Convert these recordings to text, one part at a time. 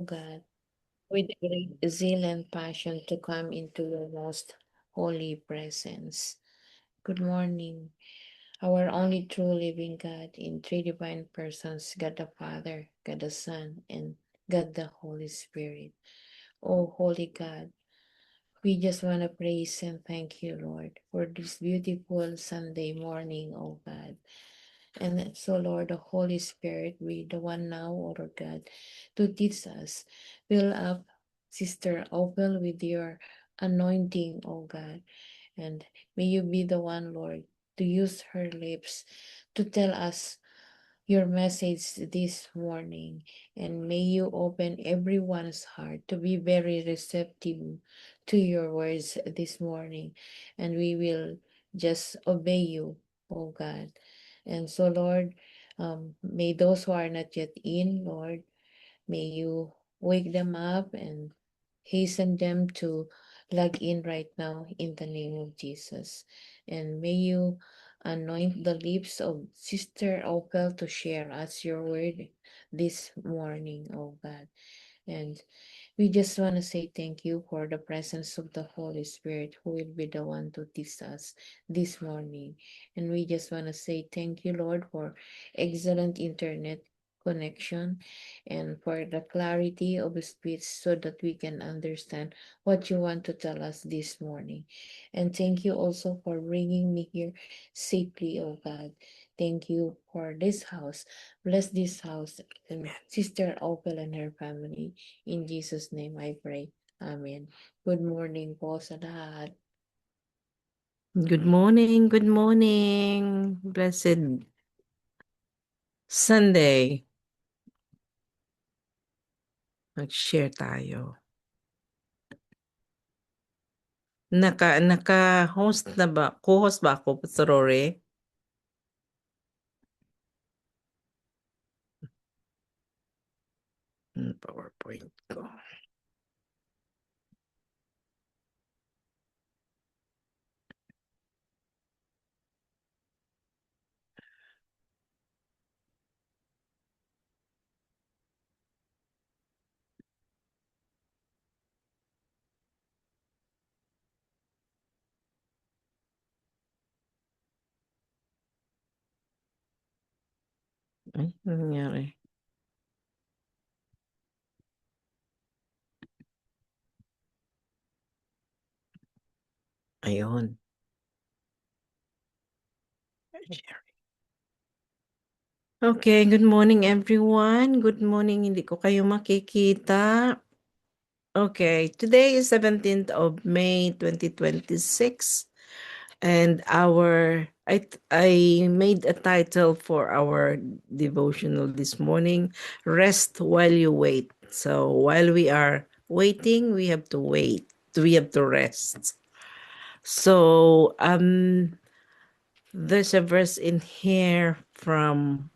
God, with great zeal and passion to come into your most holy presence. Good morning, our only true living God in three divine persons, God the Father, God the Son, and God the Holy Spirit. Oh, Holy God, we just want to praise and thank you, Lord, for this beautiful Sunday morning, oh God. And so, Lord, the Holy Spirit, be the one now, oh Lord God, to teach us. Fill up Sister Opal with your anointing, oh God. And may you be the one, Lord, to use her lips to tell us your message this morning. And may you open everyone's heart to be very receptive to your words this morning. And we will just obey you, oh God. And so, Lord, may those who are not yet in, Lord, may you wake them up and hasten them to log in right now in the name of Jesus. And may you anoint the lips of Sister Opal to share us your word this morning, oh God. And we just want to say thank you for the presence of the Holy Spirit who will be the one to teach us this morning. And we just want to say thank you, Lord, for excellent internet connection and for the clarity of speech so that we can understand what you want to tell us this morning. And thank you also for bringing me here safely, oh God. Thank you for this house. Bless this house and Sister Opal and her family. In Jesus' name I pray. Amen. Good morning po sa lahat. Good morning, good morning. Blessed Sunday. Mag-share tayo. Naka-host na ba? Co-host ba ako, Pastor Rory? PowerPoint ko. Ay, ano nangyari? Ayun. Okay, good morning everyone. Good morning, hindi ko kayo makikita. Okay, today is 17th of May 2026. And I made a title for our devotional this morning, Rest While You Wait. So while we are waiting, we have to wait. We have to rest. So there's a verse in here from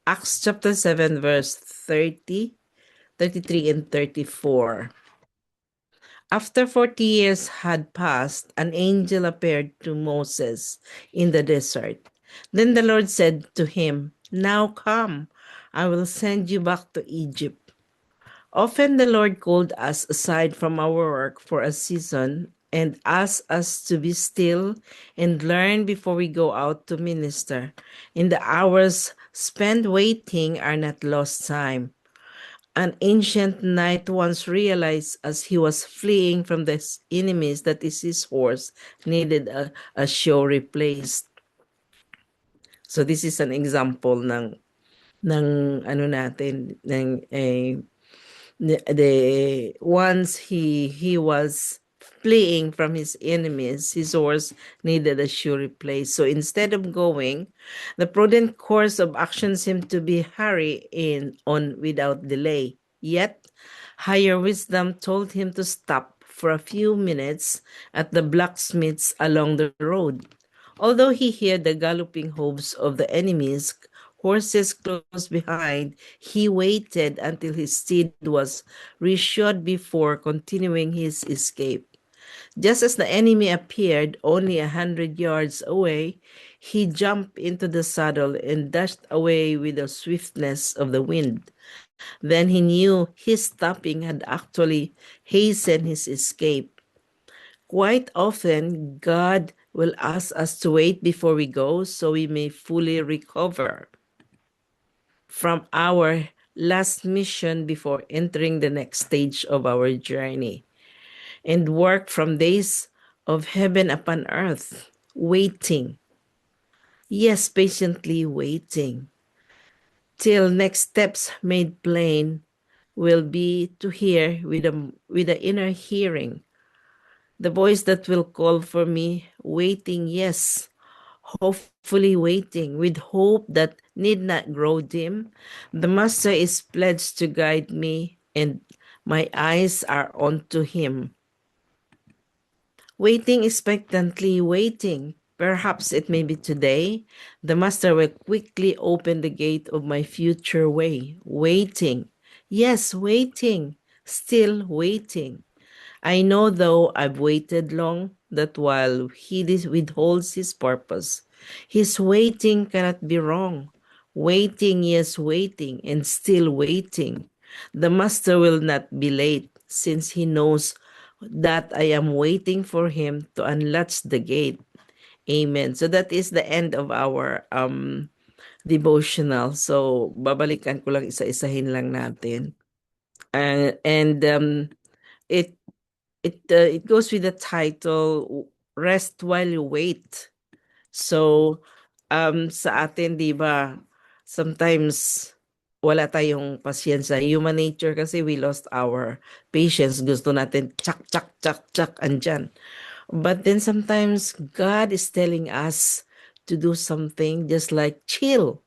Acts chapter 7, verse 30, 33, and 34. After 40 years had passed, an angel appeared to Moses in the desert. Then the Lord said to him, "Now come, I will send you back to Egypt." Often the Lord called us aside from our work for a season and asked us to be still and learn before we go out to minister. In the hours spent waiting are not lost time. An ancient knight once realized as he was fleeing from the enemies that his horse needed a show replaced. So this is an example ng ano natin ng the once he was fleeing from his enemies, his horse needed a shoe replaced. So instead of going, the prudent course of action seemed to be hurry on without delay. Yet, higher wisdom told him to stop for a few minutes at the blacksmiths along the road. Although he heard the galloping hooves of the enemies, horses close behind, he waited until his steed was reassured before continuing his escape. Just as the enemy appeared only 100 yards away, he jumped into the saddle and dashed away with the swiftness of the wind. Then he knew his stopping had actually hastened his escape. Quite often, God will ask us to wait before we go so we may fully recover from our last mission before entering the next stage of our journey and work from days of heaven upon earth, waiting. Yes, patiently waiting till next steps made plain will be to hear with the inner hearing the voice that will call for me, waiting, yes, hopefully waiting, with hope that need not grow dim. The Master is pledged to guide me, and my eyes are on to him. Waiting expectantly, waiting. Perhaps it may be today. The Master will quickly open the gate of my future way. Waiting. Yes, waiting. Still waiting. I know, though I've waited long, that while he withholds his purpose, his waiting cannot be wrong. Waiting, yes, waiting, and still waiting. The Master will not be late, since he knows that I am waiting for him to unlatch the gate. Amen. So that is the end of our devotional. So babalikan ko lang, isa-isahin lang natin. And it it goes with the title Rest While You Wait. So sa atin, 'di ba, sometimes wala tayong pasyensa. Human nature kasi, we lost our patience. Gusto natin chak chak chak chak andyan. But then sometimes God is telling us to do something, just like chill,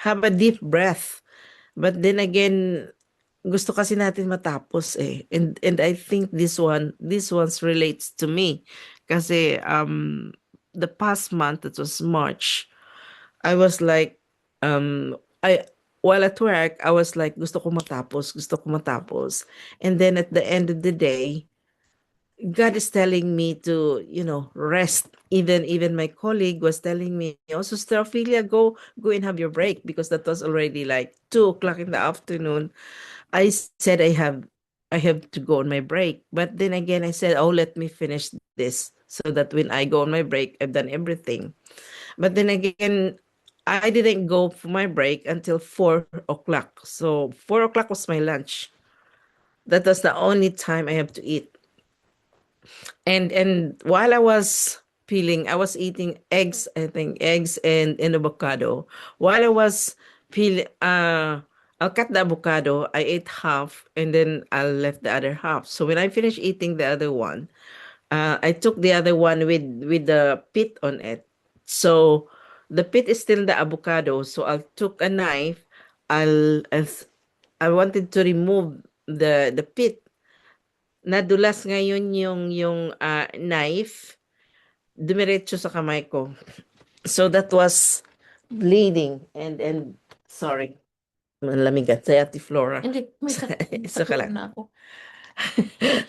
have a deep breath. But then again, gusto kasi natin matapos eh. And I think this one's relates to me. Kasi the past month, it was March, I was like, I while at work, I was like, gusto ko matapos, gusto ko matapos. And then at the end of the day, God is telling me to, rest. Even my colleague was telling me, "Oh, Sister Ophelia, go and have your break," because that was already like 2 o'clock in the afternoon. I said I have to go on my break. But then again, I said, "Oh, let me finish this so that when I go on my break, I've done everything." But then again, I didn't go for my break until 4 o'clock. So 4 o'clock was my lunch. That was the only time I have to eat. And while I was peeling, I was eating eggs, I think eggs and avocado. While I was peeling, I'll cut the avocado. I ate half, and then I left the other half. So when I finished eating the other one, I took the other one with the pit on it. So the pit is still the avocado. So I took a knife. I wanted to remove the pit. Nadulas ngayon yung knife, dumiretso sa kamay ko. So that was bleeding and sorry. Malamig at sa Ate Flora. Hindi, may Isa ka lang. na ako.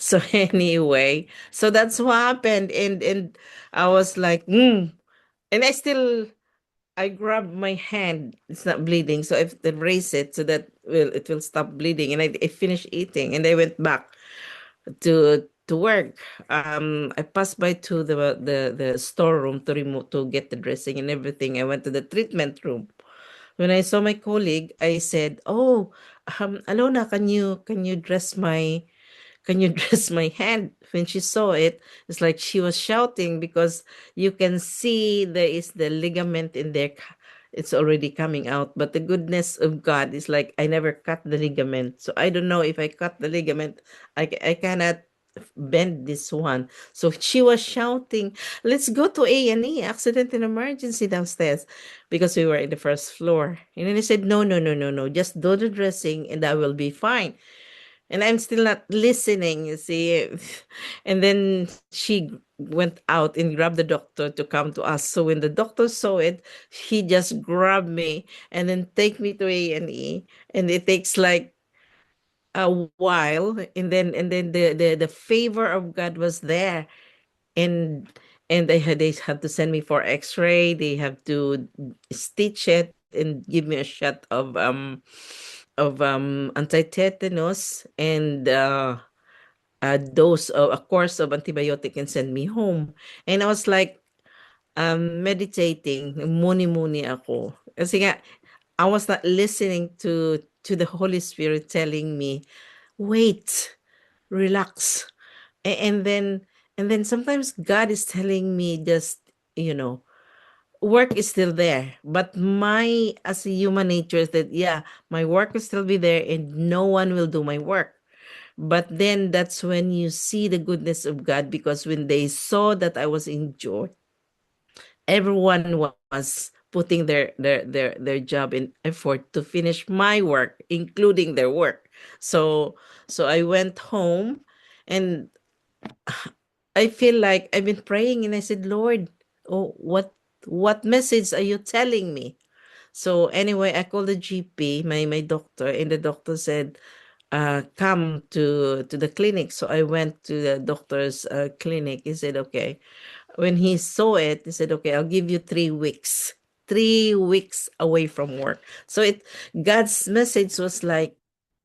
So anyway, so that's what happened, and I was like, and I grabbed my hand. It's not bleeding, so I raise it so that it will stop bleeding, and I finished eating, and I went back to work. I passed by to the storeroom to get the dressing and everything. I went to the treatment room. When I saw my colleague, I said, "Oh, Alona, can you dress my dress my hand?" When she saw it, it's like she was shouting because you can see there is the ligament in there. It's already coming out. But the goodness of God is like I never cut the ligament. So I don't know if I cut the ligament, I cannot bend this one. So she was shouting, "Let's go to A&E, accident and emergency downstairs," because we were in the first floor. And then I said, "No, no, no, no, no. Just do the dressing and I will be fine." And I'm still not listening, you see. And then she went out and grabbed the doctor to come to us. So when the doctor saw it, he just grabbed me and then take me to A&E. And it takes like a while, and then the favor of God was there. And they had to send me for x-ray. They have to stitch it and give me a shot of anti-tetanus and a dose of a course of antibiotic and send me home. And I was like meditating, muni-muni ako. Kasi nga, I was not listening to the Holy Spirit telling me, wait, relax. And then sometimes God is telling me just, you know, work is still there. But my as a human nature is that yeah, my work will still be there and no one will do my work. But then that's when you see the goodness of God because when they saw that I was injured, everyone was putting their job and effort to finish my work, including their work. So I went home and I feel like I've been praying and I said, Lord, oh, what message are you telling me? So anyway, I called the GP, my doctor, and the doctor said, come to the clinic. So I went to the doctor's clinic. He said, okay. When he saw it, he said, okay, I'll give you 3 weeks. 3 weeks away from work. So God's message was like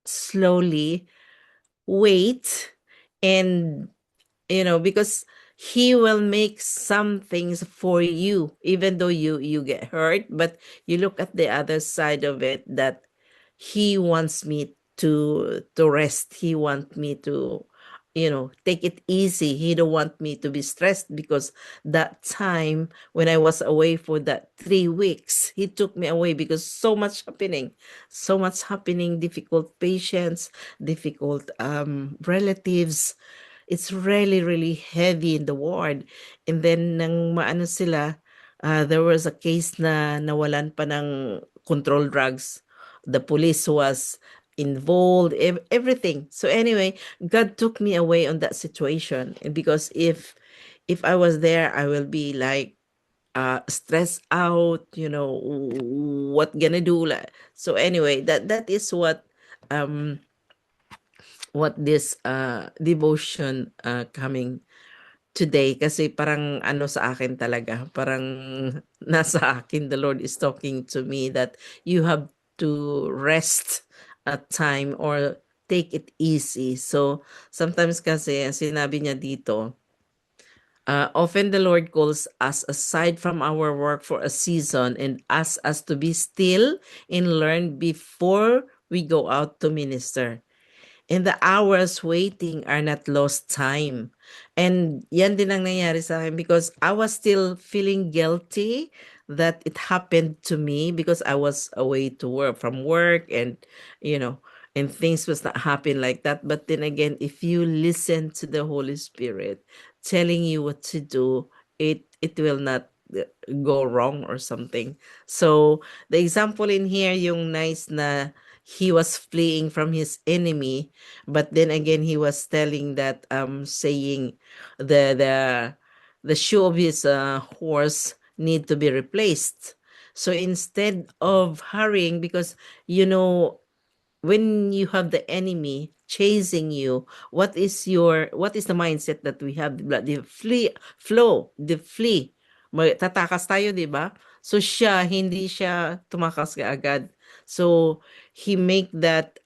slowly wait and because he will make some things for you even though you get hurt, but you look at the other side of it that he wants me to rest. He want me to take it easy. He don't want me to be stressed because that time when I was away for that 3 weeks, he took me away because so much happening, difficult patients, difficult relatives. It's really, really heavy in the ward. And then nang maano sila, there was a case na nawalan pa ng control drugs. The police was involved, everything. So anyway, God took me away on that situation. And because if I was there, I will be like stressed out, what gonna do. So anyway, that is um what this devotion coming today kasi parang ano sa akin talaga, parang nasa akin the Lord is talking to me that you have to rest at time or take it easy. So sometimes kasi ang sinabi niya dito, often the Lord calls us aside from our work for a season and asks us to be still and learn before we go out to minister. And the hours waiting are not lost time. And yan din ang nangyari sa akin because I was still feeling guilty that it happened to me because I was away to work from work you know, and things was not happen like that. But then again, if you listen to the Holy Spirit telling you what to do, it will not go wrong or something. So the example in here, yung nice na he was fleeing from his enemy, but then again he was telling that saying the the the shoe of his horse need to be replaced. So instead of hurrying, because when you have the enemy chasing you, what is the mindset that we have? The flee. Tatakas tayo, di ba? So siya, hindi siya tumakas kaagad. So he make that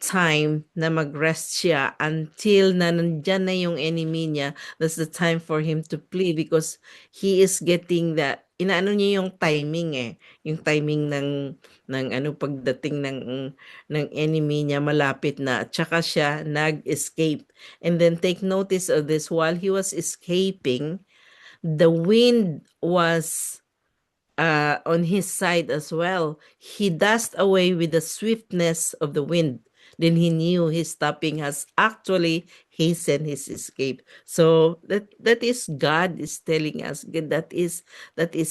time na mag-rest siya until na nandyan na yung enemy niya. That's the time for him to play because he is getting that, inaano niya yung timing yung timing ng ano pagdating ng enemy niya malapit na, at saka siya nag-escape. And then take notice of this, while he was escaping, the wind was on his side as well. He dashed away with the swiftness of the wind. Then he knew his stopping has actually hastened his escape. So that is God is telling us. That is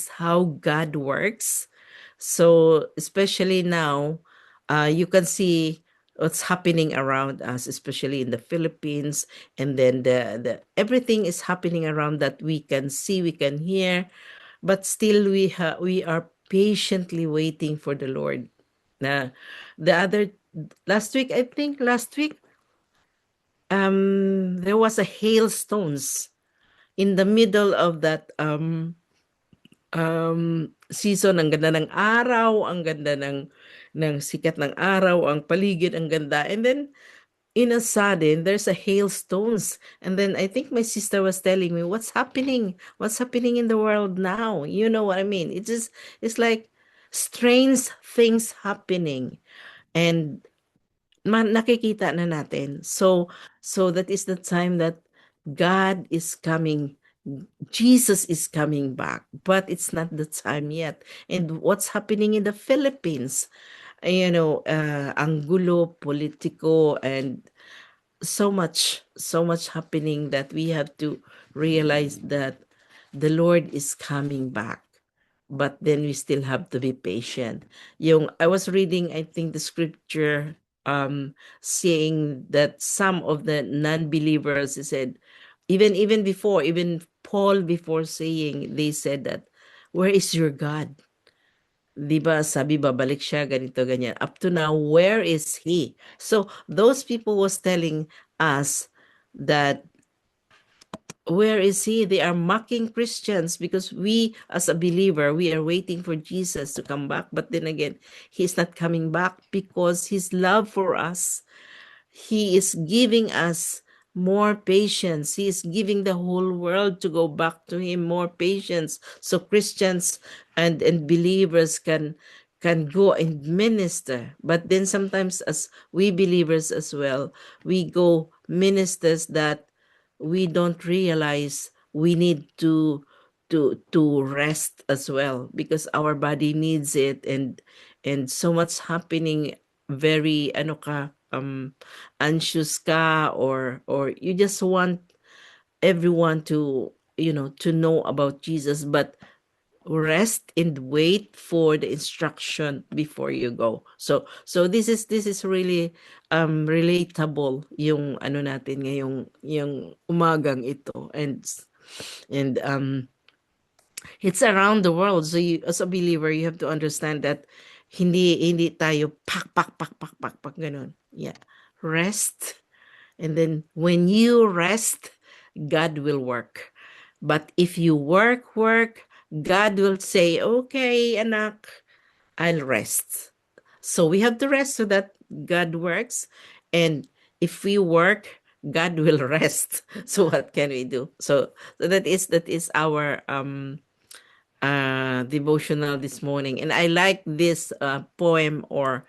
how God works. So especially now, you can see what's happening around us, especially in the Philippines, and then the everything is happening around that we can see, we can hear, but still we are patiently waiting for the Lord. Na the other last week there was a hailstones in the middle of that season. Ang ganda ng araw, ang ganda ng sikat ng araw, ang paligid ang ganda. And then in a sudden, there's a hailstones. And then I think my sister was telling me, what's happening? What's happening in the world now? You know what I mean? It's like strange things happening. And nakikita na natin. So that is the time that God is coming. Jesus is coming back, but it's not the time yet. And what's happening in the Philippines? Ang gulo, politiko, and so much happening that we have to realize that the Lord is coming back. But then we still have to be patient. I was reading, I think, the scripture saying that some of the non-believers said, even before, even Paul before saying, they said that, where is your God? 'Di ba sabi babalik siya ganito ganyan. Up to now, where is he? So those people was telling us that where is he? They are mocking Christians because we as a believer, we are waiting for Jesus to come back. But then again, he's not coming back because his love for us, he is giving us more patience. He is giving the whole world to go back to him, more patience. So Christians and believers can go and minister. But then sometimes as we believers as well, we go ministers that we don't realize we need to rest as well because our body needs it, and so much happening, very anxious ka, or you just want everyone to know about Jesus, but rest and wait for the instruction before you go. So this is really relatable yung ano natin ngayong yung umagang ito, and it's around the world. So you, as a believer, you have to understand that hindi tayo pak ganun. Yeah. Rest. And then when you rest, God will work. But if you work, God will say, "Okay, anak, I'll rest." So we have to rest so that God works. And if we work, God will rest. So what can we do? So that is our devotional this morning. And I like this poem or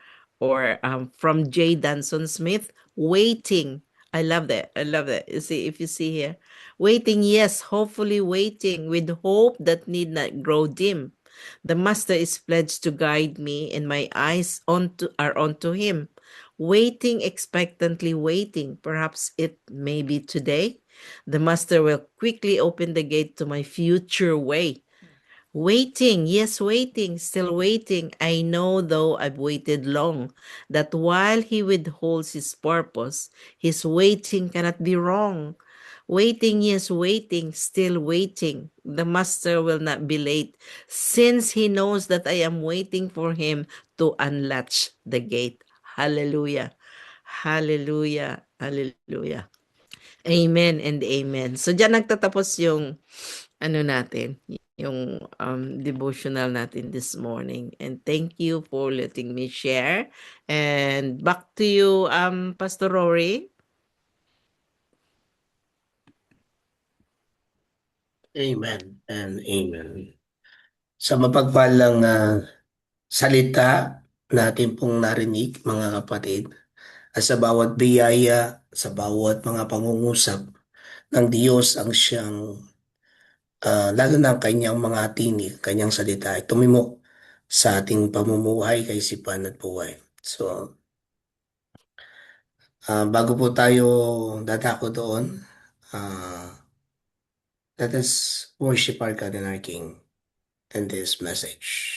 from J. Danson Smith, Waiting. I love that. I love that. You see, if you see here, waiting, yes, hopefully waiting with hope that need not grow dim. The master is pledged to guide me, and my eyes are onto him. Waiting, expectantly waiting. Perhaps it may be today. The master will quickly open the gate to my future way. Waiting, yes, waiting, still waiting. I know, though I've waited long, that while he withholds his purpose, his waiting cannot be wrong. Waiting, yes, waiting, still waiting. The master will not be late, since he knows that I am waiting for him to unlatch the gate. Hallelujah. Hallelujah. Hallelujah. Amen and amen. So diyan nagtatapos yung ano natin, yung devotional natin this morning. And thank you for letting me share. And back to you, Pastor Rory. Amen and amen. Sa mapagpalang salita natin pong narinig, mga kapatid, at sa bawat biyaya, sa bawat mga pangungusap ng Diyos ang siyang, lalo na ang kanyang mga tinig, kanyang salita, ay tumimok sa ating pamumuhay, kaisipan at buhay. So, bago po tayo dadako doon, let us worship our God and our King in this message.